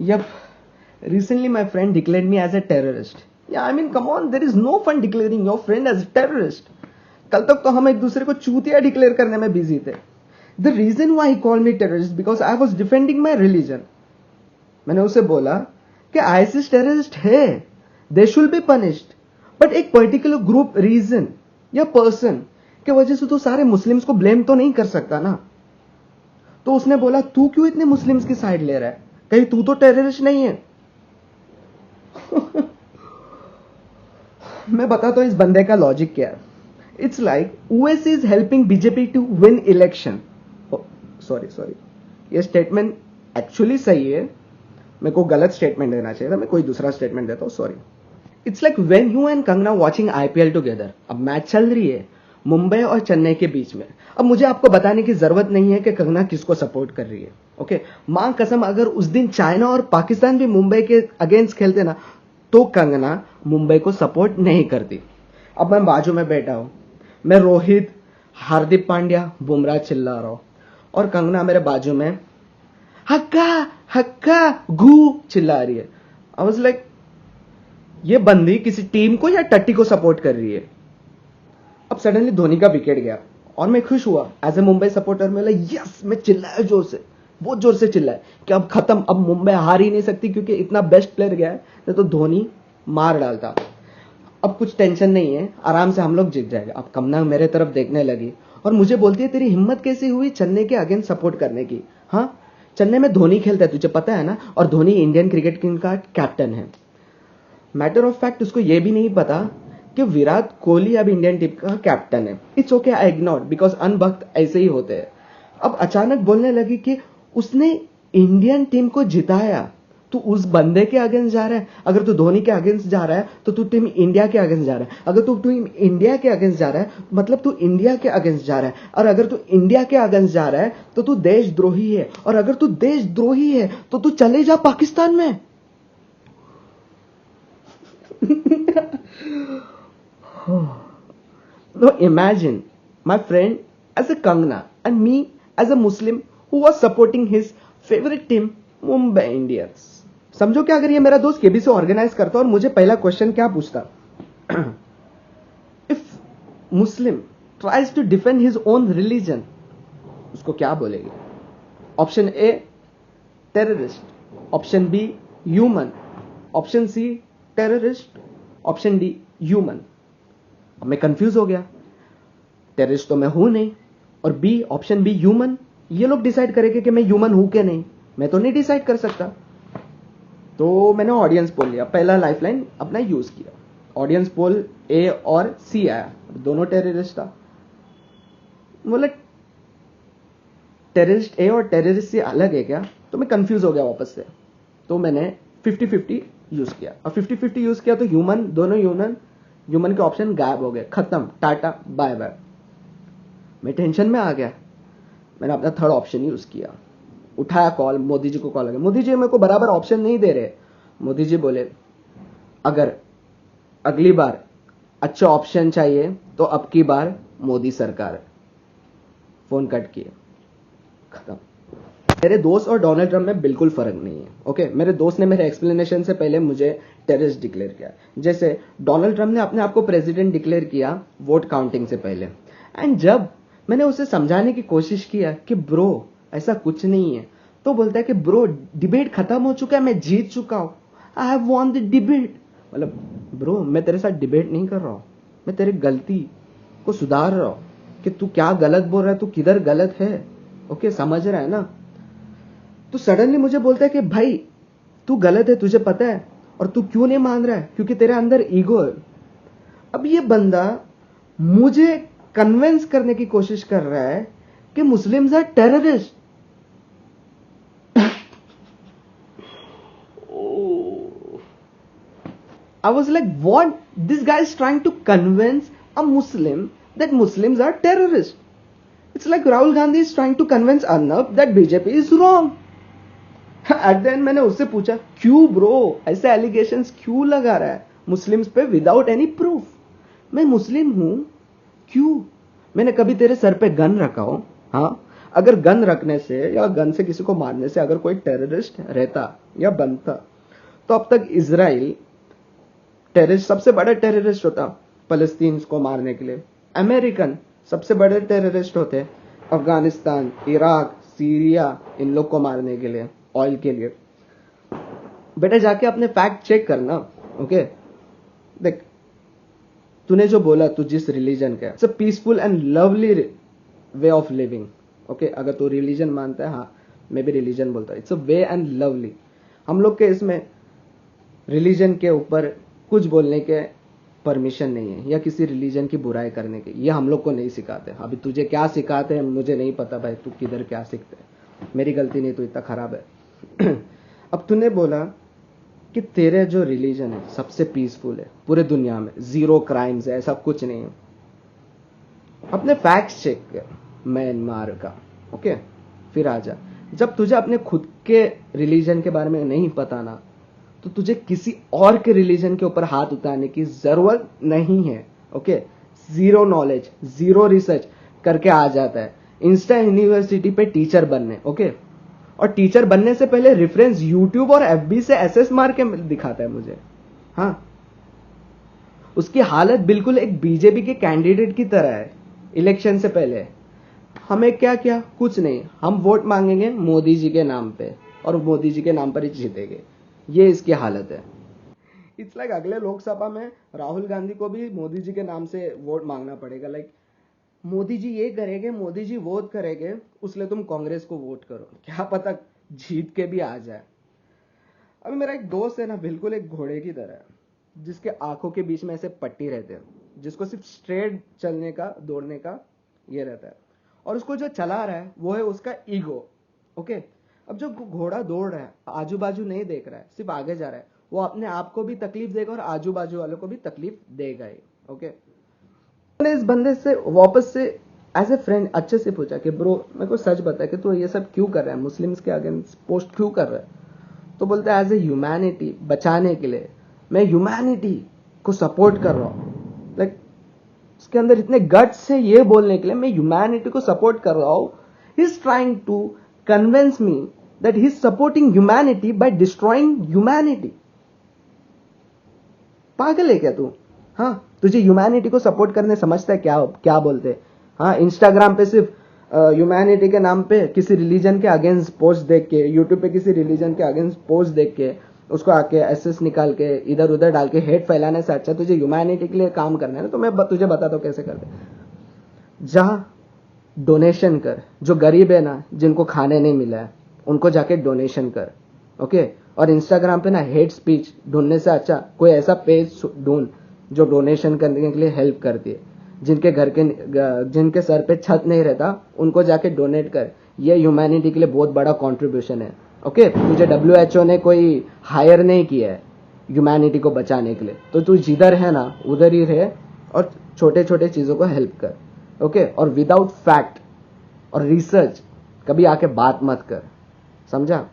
Yep. Recently, my friend declared me as a terrorist. Yeah, I mean, come on, there is no fun declaring your friend as a terrorist. कल तक तो हम एक दूसरे को चूतिया डिक्लेयर करने में बिजी थे. The reason why he called me terrorist because I was defending my religion. मैंने उसे बोला कि ISIS टेररिस्ट है, they should be punished. But एक पर्टिकुलर ग्रुप रीजन या पर्सन के वजह से तो सारे मुस्लिम्स को ब्लेम तो नहीं कर सकता ना. तो उसने बोला तू क्यों इतने मुस्लिम्स की साइड ले रहा है, कहीं तू तो टेररिस्ट नहीं है. मैं बताता हूं इस बंदे का लॉजिक क्या है. It's like US is helping BJP to win election. Sorry, ये स्टेटमेंट एक्चुअली सही है, मेरे को गलत स्टेटमेंट देना चाहिए था, मैं कोई दूसरा स्टेटमेंट देता हूं, sorry. It's like when you and Kangana watching IPL together. अब मैच चल रही है मुंबई और चेन्नई के बीच में. अब मुझे आपको बताने की जरूरत नहीं है कि कंगना किसको सपोर्ट कर रही है. ओके, मां कसम अगर उस दिन चाइना और पाकिस्तान भी मुंबई के अगेंस्ट खेलते ना तो कंगना मुंबई को सपोर्ट नहीं करती. अब मैं बाजू में बैठा हूं, मैं रोहित, हार्दिक पांड्या, बुमराह चिल्ला रहा हूं और कंगना मेरे बाजू में हक्का हक्का गू चिल्ला रही है. आई वाज लाइक ये बंदी किसी टीम को या टट्टी को सपोर्ट कर रही है. अब सडनली धोनी का विकेट गया और मैं खुश हुआ एज ए मुंबई सपोर्टर. मैं यस, मैं चिल्लाया जोर से, बहुत जोर से चिल्लाया कि अब खत्म, अब मुंबई हार ही नहीं सकती क्योंकि इतना बेस्ट प्लेयर गया है, नहीं तो धोनी मार डालता. अब कुछ टेंशन नहीं है, आराम से हम लोग जीत जाएगा. अब कंगना मेरे तरफ देखने लगी और मुझे बोलती है तेरी हिम्मत कैसी हुई चेन्नई के अगेंस्ट सपोर्ट करने की. हाँ, चेन्नई में धोनी खेलता है, तुझे पता है ना, और धोनी इंडियन क्रिकेट टीम का कैप्टन है. मैटर ऑफ फैक्ट उसको यह भी नहीं पता कि विराट कोहली अब इंडियन टीम का कैप्टन है. It's okay, I ignore because अनभक्त ऐसे ही होते हैं. अब अचानक बोलने लगी कि उसने इंडियन टीम को जिताया. तू उस बंदे के अगेंस्ट जा रहा है. अगर तू धोनी के अगेंस्ट जा रहा है तो तू टीम इंडिया के अगेंस्ट जा रहा है. अगर तू टीम इंडिया के अगेंस्ट जा रहा है मतलब तू इंडिया के अगेंस्ट जा रहा है. और अगर तू इंडिया के अगेंस्ट जा रहा है तो तू देशद्रोही है. और अगर तू देशद्रोही है तो तू चले जा पाकिस्तान में. Now imagine my friend as a Kangna and me as a Muslim who was supporting his favorite team Mumbai Indians. समझो क्या, अगर ये मेरा दोस्त केबी से ऑर्गेनाइज करता और मुझे पहला क्वेश्चन क्या पूछता, if Muslim tries to defend his own religion, उसको क्या बोलेगी? Option A terrorist, option B human, option C terrorist, option D human. अब मैं कंफ्यूज हो गया, टेररिस्ट तो मैं हूं नहीं और बी ऑप्शन बी ह्यूमन. ये लोग डिसाइड करेंगे कि मैं ह्यूमन हूं कि नहीं, मैं तो नहीं डिसाइड कर सकता. तो मैंने ऑडियंस पोल लिया, पहला लाइफलाइन अपना यूज किया. ऑडियंस पोल ए और सी आया, दोनों टेररिस्ट था. बोला टेररिस्ट ए और टेररिस्ट सी अलग है क्या? तो मैं कंफ्यूज हो गया वापस से. तो मैंने 50-50 यूज किया और 50-50 यूज किया तो ह्यूमन, दोनों ह्यूमन के ऑप्शन गायब हो गए, खत्म, टाटा बाय बाय. मैं टेंशन में आ गया. मैंने अपना थर्ड ऑप्शन यूज किया, उठाया कॉल, मोदी जी को कॉल लगा. मोदी जी मेरे को बराबर ऑप्शन नहीं दे रहे. मोदी जी बोले अगर अगली बार अच्छा ऑप्शन चाहिए तो अब की बार मोदी सरकार. फोन कट किए, खत्म. मेरे दोस्त और डोनाल्ड ट्रंप में बिल्कुल फर्क नहीं है. ओके, मेरे दोस्त ने मेरे एक्सप्लेनेशन से पहले मुझे टेररिस्ट डिक्लेयर किया. जैसे डोनाल्ड ट्रंप ने अपने आप को प्रेसिडेंट डिक्लेयर किया वोट काउंटिंग से पहले. एंड जब मैंने उसे समझाने की कोशिश किया कि ब्रो ऐसा कुछ नहीं है, तो बोलता है कि ब्रो डिबेट खत्म हो चुका है, मैं जीत चुका हूं, I have won the debate. मतलब ब्रो मैं तेरे साथ डिबेट नहीं कर रहा हूं, मैं तेरी गलती को सुधार रहा हूं कि तू क्या गलत बोल रहा है, तू किधर गलत है. ओके, समझ रहा है ना? तो सडनली मुझे बोलता है कि भाई तू गलत है, तुझे पता है, और तू क्यों नहीं मान रहा है? क्योंकि तेरे अंदर ईगो है. अब ये बंदा मुझे कन्विंस करने की कोशिश कर रहा है कि Muslims are terrorist. I was like, what? This guy is trying to convince a Muslim that Muslims are terrorists. It's like Rahul Gandhi is trying to convince Arnab that BJP is wrong. At the end मैंने उससे पूछा क्यों bro ऐसे allegations क्यों लगा रहा है Muslims पे विदाउट एनी प्रूफ? मैं मुस्लिम हूं, क्यों? मैंने कभी तेरे सर पे गन रखा हो? हाँ, अगर गन रखने से या गन से किसी को मारने से अगर कोई टेररिस्ट रहता या बनता, तो अब तक इजराइल टेररिस्ट सबसे बड़ा टेररिस्ट होता फलस्तीन को मारने के लिए। अमेरिकन सबसे बड़े टेररिस्ट होते अफगानिस्तान, इराक, सीरिया, इन लोग को मारने के लिए, ऑयल के लिए। बेटा जाके अपने फैक्ट चेक करना। ओके, देख तूने जो बोला तू जिस रिलीजन का है, it's a peaceful and lovely way of living. Okay, अगर तू रिलीजन मानता है, हाँ मैं भी रिलीजन बोलता हूँ, it's a way and lovely. हम लोग के इसमें रिलीजन के ऊपर कुछ बोलने के परमिशन नहीं है या किसी रिलीजन की बुराई करने की, ये हम लोग को नहीं सिखाते। अभी तुझे क्या सिखाते हैं मुझे नहीं पता भाई, तू किधर क्या सीखते है, मेरी गलती नहीं, तू इतना खराब है। अब तूने बोला कि तेरे जो रिलीजन है सबसे पीसफुल है पूरे दुनिया में, जीरो क्राइम्स है, ऐसा कुछ नहीं है। अपने फैक्ट्स चेक कर म्यांमार का। ओके, फिर आजा। जब तुझे अपने खुद के रिलीजन के बारे में नहीं पता ना, तो तुझे किसी और के रिलीजन के ऊपर हाथ उठाने की जरूरत नहीं है। Okay, zero knowledge, zero research करके आ जाता है इंस्टा यूनिवर्सिटी पे टीचर बनने। ओके, और टीचर बनने से पहले रेफरेंस यूट्यूब और एफबी से एसएस मार के दिखाता है मुझे। हाँ, उसकी हालत बिल्कुल एक बीजेपी के कैंडिडेट की तरह है। इलेक्शन से पहले हमें क्या किया, कुछ नहीं, हम वोट मांगेंगे मोदी जी के नाम पे और मोदी जी के नाम पर ही जीतेंगे, ये इसकी हालत है। इट्स लाइक अगले लोकसभा में राहुल गांधी को भी मोदी जी के नाम से वोट मांगना पड़ेगा। लाइक मोदी जी ये करेंगे, मोदी जी वोट करेंगे, उसलिए तुम कांग्रेस को वोट करो, क्या पता जीत के भी आ जाए। अभी मेरा एक दोस्त है ना, बिल्कुल एक घोड़े की तरह है, जिसके आंखों के बीच में ऐसे पट्टी रहते हैं, जिसको सिर्फ स्ट्रेट चलने का, दौड़ने का ये रहता है, और उसको जो चला रहा है वो है उसका ईगो। ओके, अब जो घोड़ा दौड़ रहा है आजू बाजू नहीं देख रहा है, सिर्फ आगे जा रहा है, वो अपने आप को भी तकलीफ देगा और आजू बाजू वालों को भी तकलीफ देगा ही। ओके, मैंने इस बंदे से वापस से एज ए फ्रेंड अच्छे से पूछा कि ब्रो मेरे को सच बता कि तू ये सब क्यों कर रहा है, मुस्लिम्स के अगेंस्ट पोस्ट क्यों कर रहा है। तो बोलता है एज ए ह्यूमैनिटी, बचाने के लिए मैं ह्यूमैनिटी को सपोर्ट कर रहा हूं। लाइक उसके अंदर इतने गट्स है ये बोलने के लिए मैं ह्यूमैनिटी को सपोर्ट कर रहा हूं। He is trying to convince me that he is supporting humanity by destroying humanity. पागल है क्या तू? हाँ, तुझे ह्यूमैनिटी को सपोर्ट करने समझता है क्या क्या बोलते? हाँ, इंस्टाग्राम पे सिर्फ ह्यूमैनिटी के नाम पे किसी रिलीजन के अगेंस्ट पोस्ट देख के, यूट्यूब पे किसी रिलीजन के अगेंस्ट पोस्ट देख के उसको आके एसएस निकाल के इधर उधर डाल के हेट फैलाने से अच्छा तुझे ह्यूमैनिटी के लिए काम करना है ना, तो मैं तुझे बताता हूँ कैसे करते। जा डोनेशन कर, जो गरीब है ना, जिनको खाने नहीं मिला है उनको जाके डोनेशन कर। ओके, और इंस्टाग्राम पे ना हेट स्पीच ढूंढने से अच्छा कोई ऐसा पेज ढूंढ जो डोनेशन करने के लिए हेल्प करती है। जिनके सर पे छत नहीं रहता उनको जाके डोनेट कर, ये ह्यूमैनिटी के लिए बहुत बड़ा कंट्रीब्यूशन है। ओके, तुझे WHO ने कोई हायर नहीं किया है ह्यूमैनिटी को बचाने के लिए, तो तू जिधर है ना उधर ही रहे और छोटे छोटे चीजों को हेल्प कर। ओके, और विदाउट फैक्ट और रिसर्च कभी आके बात मत कर, समझा?